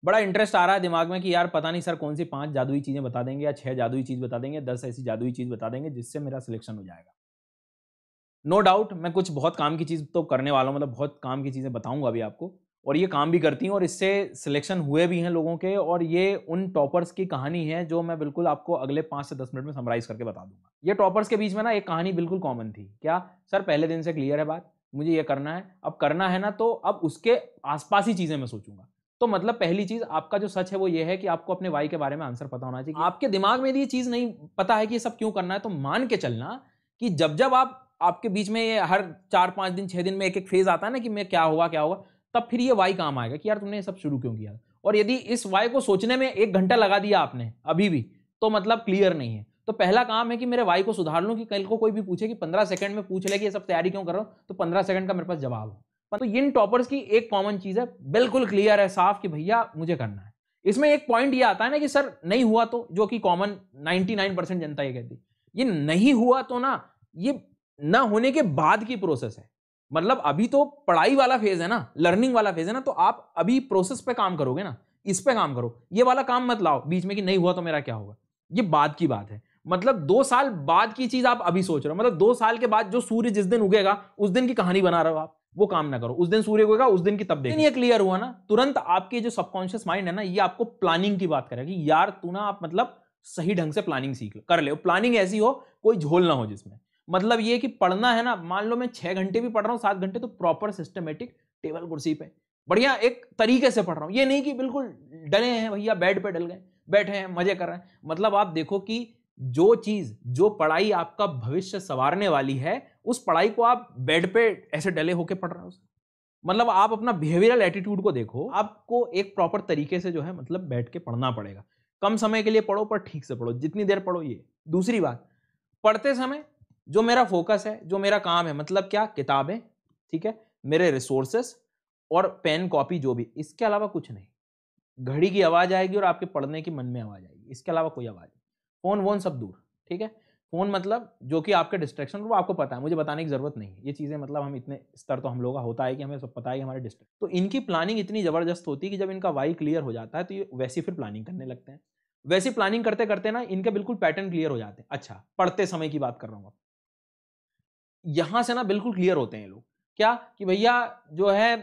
बड़ा इंटरेस्ट आ रहा है दिमाग में कि यार पता नहीं सर कौन सी 5 जादुई चीज़ें बता देंगे या 6 जादुई चीज़ बता देंगे, 10 ऐसी जादुई चीज़ बता देंगे जिससे मेरा सिलेक्शन हो जाएगा। नो डाउट मैं कुछ बहुत काम की चीज़ तो करने वाला हूँ, मतलब बहुत काम की चीज़ें बताऊँगा अभी आपको, और ये काम भी करती हैं और इससे सिलेक्शन हुए भी हैं लोगों के, और ये उन टॉपर्स की कहानी है जो मैं बिल्कुल आपको अगले 5 से 10 मिनट में समराइज़ करके बता दूँगा। ये टॉपर्स के बीच में ना एक कहानी बिल्कुल कॉमन थी। क्या? सर पहले दिन से क्लियर है बात, मुझे ये करना है, अब करना है ना तो अब उसके आस-पास ही चीज़ें मैं सोचूँगा। तो मतलब पहली चीज़ आपका जो सच है वो ये है कि आपको अपने व्हाई के बारे में आंसर पता होना चाहिए। आपके दिमाग में यदि ये चीज़ नहीं पता है कि ये सब क्यों करना है, तो मान के चलना कि जब-जब आपके बीच में ये हर 4-5 दिन, 6 दिन में एक-एक फेज़ आता है ना कि मैं क्या होगा, क्या होगा, तब फिर ये व्हाई काम आएगा कि यार तुमने ये सब शुरू क्यों किया? और यदि इस व्हाई को सोचने में 1 घंटा लगा दिया आपने, अभी भी, तो मतलब क्लियर नहीं है। तो पहला काम है कि मेरे व्हाई को सुधार लूँ कि कल को कोई भी पूछे कि 15 सेकंड में पूछ ले कि ये सब तैयारी क्यों कर रहा हूँ, तो 15 सेकंड का मेरे पास जवाब हो। तो इन टॉपर्स की एक कॉमन चीज़ है, बिल्कुल क्लियर है, साफ कि भैया मुझे करना है। इसमें एक पॉइंट ये आता है ना कि सर नहीं हुआ तो, जो कि कॉमन 99% जनता ये कहती है। ये नहीं हुआ तो ना, ये ना होने के बाद की प्रोसेस है। मतलब अभी तो पढ़ाई वाला फेज है ना, लर्निंग वाला फेज है ना, तो आप अभी प्रोसेस पे काम करोगे ना, इस पे काम करो। ये वाला काम मत लाओ बीच में कि नहीं हुआ तो मेरा क्या होगा। ये बाद की बात है। मतलब 2 साल बाद की चीज आप अभी सोच रहे हो। मतलब 2 साल के बाद जो सूर्य जिस दिन उगेगा उस दिन की कहानी बना रहे हो आप, वो काम ना करो। उस दिन सूर्य उगेगा उस दिन की तब देखो। ये क्लियर हुआ ना, तुरंत आपके जो सबकॉन्शियस माइंड है ना, ये आपको प्लानिंग की बात करेगा कि यार तू ना आप मतलब सही ढंग से प्लानिंग सीख कर ले। प्लानिंग ऐसी हो कोई झोल ना हो जिसमें। मतलब ये कि पढ़ना है ना, मान लो मैं 6 घंटे भी पढ़ रहा हूँ, 7 घंटे, तो प्रॉपर सिस्टमेटिक टेबल कुर्सी पे बढ़िया एक तरीके से पढ़ रहा हूँ। ये नहीं कि बिल्कुल डले हैं भैया, बेड पे डल गए, बैठे हैं मजे कर रहे हैं। मतलब आप देखो कि जो चीज, जो पढ़ाई आपका भविष्य संवारने वाली है, उस पढ़ाई को आप बेड पे ऐसे डले होके पढ़ रहे हो। मतलब आप अपना बिहेवियरल एटीट्यूड को देखो। आपको एक प्रॉपर तरीके से जो है मतलब बैठ के पढ़ना पड़ेगा। कम समय के लिए पढ़ो पर ठीक से पढ़ो, जितनी देर पढ़ो। ये दूसरी बात, पढ़ते समय जो मेरा फोकस है, जो मेरा काम है, मतलब क्या, किताबें, ठीक है, मेरे रिसोर्सेस और पेन कॉपी जो भी, इसके अलावा कुछ नहीं। घड़ी की आवाज आएगी और आपके पढ़ने की मन में आवाज आएगी, इसके अलावा कोई आवाज नहीं। फोन वोन सब दूर, ठीक है। फोन मतलब जो कि आपके डिस्ट्रैक्शन, वो आपको पता है, मुझे बताने की जरूरत नहीं है। ये चीजें मतलब हम इतने स्तर तो हम लोगों का होता है कि हमें सब पता है कि हमारे डिस्ट्रैक्ट, तो इनकी प्लानिंग इतनी जबरदस्त होती है कि जब इनका वाई क्लियर हो जाता है तो ये वैसी फिर प्लानिंग करने लगते हैं। वैसी प्लानिंग करते करते ना इनके बिल्कुल पैटर्न क्लियर हो जाते हैं। अच्छा, पढ़ते समय की बात कर रहा हूँ, यहां से ना बिल्कुल क्लियर होते हैं लोग। क्या कि भैया जो है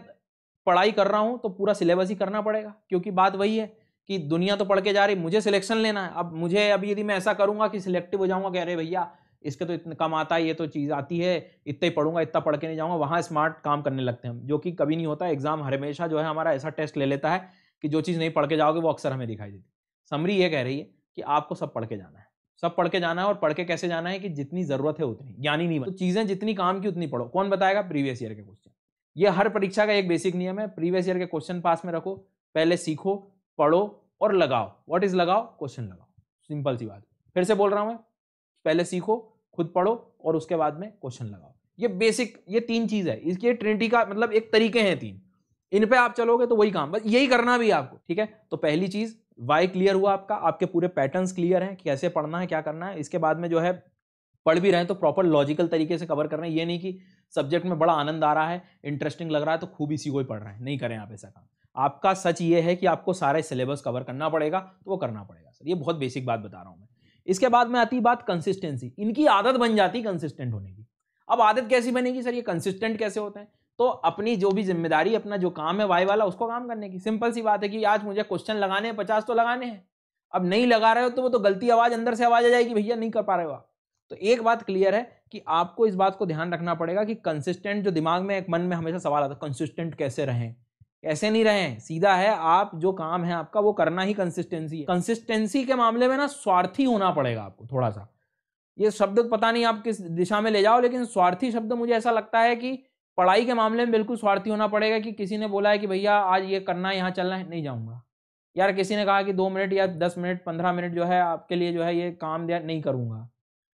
पढ़ाई कर रहा हूं तो पूरा सिलेबस ही करना पड़ेगा, क्योंकि बात वही है कि दुनिया तो पढ़ के जा रही, मुझे सिलेक्शन लेना है। अब मुझे अभी यदि मैं ऐसा करूंगा कि सिलेक्टिव हो जाऊंगा कि अरे भैया इसके तो इतना कम आता है, ये तो चीज आती है, इतना ही पढ़ूंगा, इतना पढ़ के नहीं जाऊंगा, वहां स्मार्ट काम करने लगते हैं हम, जो कि कभी नहीं होता। एग्जाम हमेशा जो है हमारा ऐसा टेस्ट ले लेता है कि जो चीज नहीं पढ़ के जाओगे वो अक्सर हमें दिखाई देती। समरी ये कह रही है कि आपको सब पढ़ के जाना है, सब पढ़ के जाना है। और पढ़ के कैसे जाना है कि जितनी जरूरत है उतनी, ज्ञानी नहीं बन, तो चीजें जितनी काम की उतनी पढ़ो। कौन बताएगा? प्रीवियस ईयर के क्वेश्चन। ये हर परीक्षा का एक बेसिक नियम है। प्रीवियस ईयर के क्वेश्चन पास में रखो, पहले सीखो, पढ़ो और लगाओ। व्हाट इज लगाओ? क्वेश्चन लगाओ। सिंपल सी बात। फिर से बोल रहा हूं मैं, पहले सीखो, खुद पढ़ो और उसके बाद में क्वेश्चन लगाओ। ये बेसिक, ये 3 चीज है। इसके ट्रिनिटी का मतलब एक तरीके हैं 3, इन पे आप चलोगे तो वही काम, बस यही करना भी आपको, ठीक है। तो पहली चीज वाई क्लियर हुआ आपका, आपके पूरे पैटर्न्स क्लियर हैं, कैसे पढ़ना है, क्या करना है। इसके बाद में जो है पढ़ भी रहे हैं तो प्रॉपर लॉजिकल तरीके से कवर कर रहे हैं। ये नहीं कि सब्जेक्ट में बड़ा आनंद आ रहा है, इंटरेस्टिंग लग रहा है तो खूब इसी को ही पढ़ रहे हैं, नहीं करें आप ऐसा काम। आपका सच ये है कि आपको सारे सिलेबस कवर करना पड़ेगा, तो वो करना पड़ेगा सर। ये बहुत बेसिक बात बता रहा हूं मैं। इसके बाद में आती बात कंसिस्टेंसी। इनकी आदत बन जाती कंसिस्टेंट होने की। अब आदत कैसी बनेगी सर, ये कंसिस्टेंट कैसे होते हैं? तो अपनी जो भी जिम्मेदारी, अपना जो काम है वाई वाला, उसको काम करने की। सिंपल सी बात है कि आज मुझे क्वेश्चन लगाने हैं, 50 तो लगाने हैं। अब नहीं लगा रहे हो तो वो तो गलती आवाज अंदर से आवाज आ जाएगी, भैया नहीं कर पा रहे हो आप। तो एक बात क्लियर है कि आपको इस बात को ध्यान रखना पड़ेगा कि कंसिस्टेंट, जो दिमाग में एक मन में हमेशा सवाल आता है, कंसिस्टेंट कैसे रहें, ऐसे नहीं रहें। सीधा है, आप जो काम है आपका वो करना ही कंसिस्टेंसी है। कंसिस्टेंसी के मामले में ना स्वार्थी होना पड़ेगा आपको थोड़ा सा। ये शब्द पता नहीं आप किस दिशा में ले जाओ, लेकिन स्वार्थी शब्द मुझे ऐसा लगता है कि पढ़ाई के मामले में बिल्कुल स्वार्थी होना पड़ेगा। कि किसी ने बोला है कि भैया आज ये करना है, यहाँ चलना है, नहीं जाऊंगा। यार किसी ने कहा कि 2 मिनट या 10 मिनट 15 मिनट जो है आपके लिए जो है ये काम दिया, नहीं करूंगा।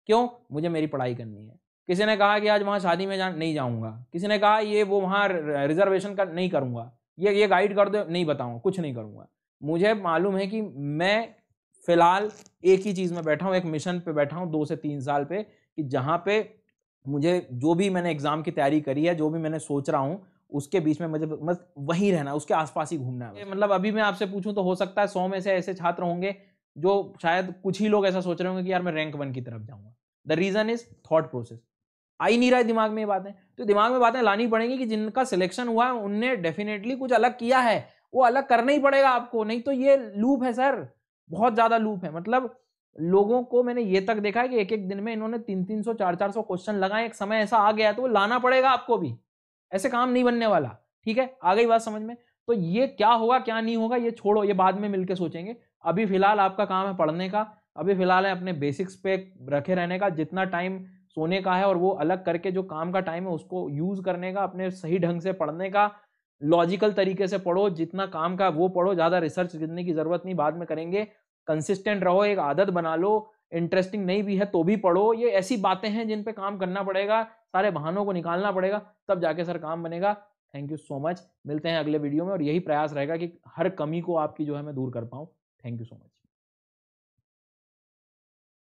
क्यों? मुझे मेरी पढ़ाई करनी है। किसी ने कहा कि आज वहाँ शादी में नहीं जाऊंगा। किसी ने कहा ये वो वहाँ रिजर्वेशन का, नहीं करूंगा। ये गाइड कर दो, नहीं बताऊंगा, कुछ नहीं करूंगा। मुझे मालूम है कि मैं फिलहाल एक ही चीज में बैठा हूँ, एक मिशन पे बैठा हूँ 2 से 3 साल पे, कि जहाँ पे मुझे जो भी मैंने एग्जाम की तैयारी करी है, जो भी मैंने सोच रहा हूँ, उसके बीच में मुझे बस वहीं रहना है, उसके आसपास ही घूमना है। मतलब अभी मैं आपसे पूछूं तो हो सकता है 100 में से ऐसे छात्र होंगे जो शायद कुछ ही लोग ऐसा सोच रहे होंगे कि यार मैं रैंक 1 की तरफ जाऊंगा। The reason is thought process. आ ही नहीं रहा है दिमाग में ये बातें, तो दिमाग में बातें लानी पड़ेंगी कि जिनका सिलेक्शन हुआ है उनने डेफिनेटली कुछ अलग किया है, वो अलग करना ही पड़ेगा आपको, नहीं तो ये लूप है सर, बहुत ज्यादा लूप है। मतलब लोगों को मैंने ये तक देखा है कि एक एक दिन में इन्होंने 300-300 400-400 क्वेश्चन लगाए, एक समय ऐसा आ गया है तो वो लाना पड़ेगा आपको भी, ऐसे काम नहीं बनने वाला। ठीक है, आ गई बात समझ में? तो ये क्या होगा क्या नहीं होगा ये छोड़ो, ये बाद में मिलकर सोचेंगे। अभी फिलहाल आपका काम है पढ़ने का, अभी फिलहाल है अपने बेसिक्स पे रखे रहने का, जितना टाइम सोने का है और वो अलग करके जो काम का टाइम है उसको यूज करने का, अपने सही ढंग से पढ़ने का, लॉजिकल तरीके से पढ़ो, जितना काम का वो पढ़ो, ज्यादा रिसर्च करने की जरूरत नहीं, बाद में करेंगे। कंसिस्टेंट रहो, एक आदत बना लो, इंटरेस्टिंग नहीं भी है तो भी पढ़ो। ये ऐसी बातें हैं जिन पे काम करना पड़ेगा, सारे बहानों को निकालना पड़ेगा, तब जाके सर काम बनेगा। थैंक यू सो मच, मिलते हैं अगले वीडियो में, और यही प्रयास रहेगा कि हर कमी को आपकी जो है मैं दूर कर पाऊँ। Thank you so much.